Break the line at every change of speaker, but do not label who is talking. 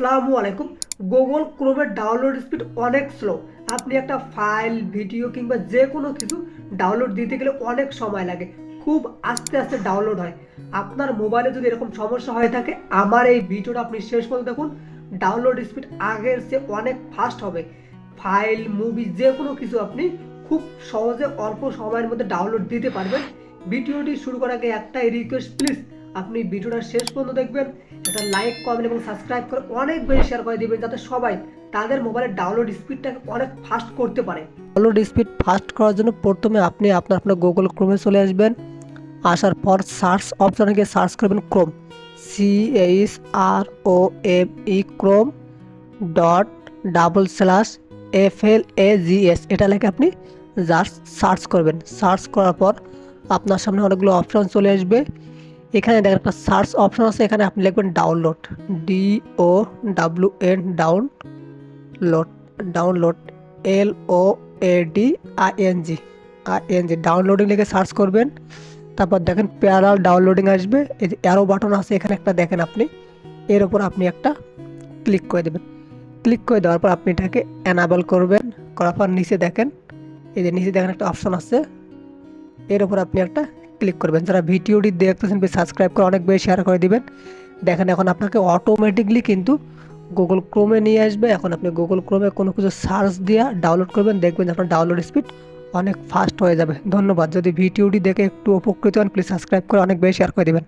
আসসালামু আলাইকুম। Google ক্রোমের download speed অনেক স্লো। আপনি একটা ফাইল ভিডিও কিংবা যে কোনো কিছু ডাউনলোড দিতে গেলে অনেক সময় লাগে, খুব আস্তে আস্তে ডাউনলোড হয়। আপনার মোবাইলে যদি এরকম সমস্যা হয়ে থাকে, আমার এই ভিডিওটা আপনি শেষ পর্যন্ত দেখুন। ডাউনলোড স্পিড আগের চেয়ে অনেক ফাস্ট হবে। ফাইল মুভি যে কোনো কিছু আপনি খুব সহজে অল্প সময়ের মধ্যে ডাউনলোড দিতে পারবেন। ভিডিওটি শুরু করার আগে একটাই রিকোয়েস্ট, প্লিজ আপনি ভিডিওটা শেষ পর্যন্ত দেখবেন। একটা লাইক কমেন্ট এবং সাবস্ক্রাইব করে অনেক বেশি শেয়ার করে দিবেন, যাতে সবাই তাদের মোবাইলের ডাউনলোড স্পিডটাকে অনেক ফাস্ট করতে পারে। ডাউনলোড স্পিড ফাস্ট করার জন্য প্রথমে আপনি আপনার গুগল ক্রোমে চলে আসবেন। আসার পর সার্চ অপশনে গিয়ে সার্চ করবেন ক্রোম, CHROME ক্রোম ./FLAGS এটা লেখে আপনি জাস্ট সার্চ করবেন। সার্চ করার পর আপনার সামনে অনেকগুলো অপশন চলে আসবে। এখানে দেখেন একটা সার্চ অপশন আছে, এখানে আপনি লিখবেন download, DOWN download, download LOADING downloading লিখে সার্চ করবেন। তারপর দেখেন প্যারাল ডাউনলোডিং আসবে, এই যে অ্যারো বাটন আছে এখানে একটা দেখেন, আপনি এর উপর আপনি একটা ক্লিক করে দেবেন। ক্লিক করে দেওয়ার পর আপনি এটাকে এনাবেল করবেন। করার পর নিচে দেখেন, এই যে নিচে দেখেন একটা অপশন আছে, এর উপর আপনি একটা ক্লিক করবেন। যারা ভিডিওটি দেখতেছেন প্লিজ সাবস্ক্রাইব করে অনেক বেশি শেয়ার করে দিবেন। দেখেন এখন আপনাকে অটোমেটিকলি কিন্তু গুগল ক্রোমে নিয়ে আসবে। এখন আপনি গুগল ক্রোমে কোনো কিছু সার্চ দিয়ে ডাউনলোড করবেন, দেখবেন আপনার ডাউনলোড স্পিড অনেক ফাস্ট হয়ে যাবে। ধন্যবাদ। যদি ভিডিওটি দেখে একটু উপকৃত হন প্লিজ সাবস্ক্রাইব করে অনেক বেশি শেয়ার করে দিবেন।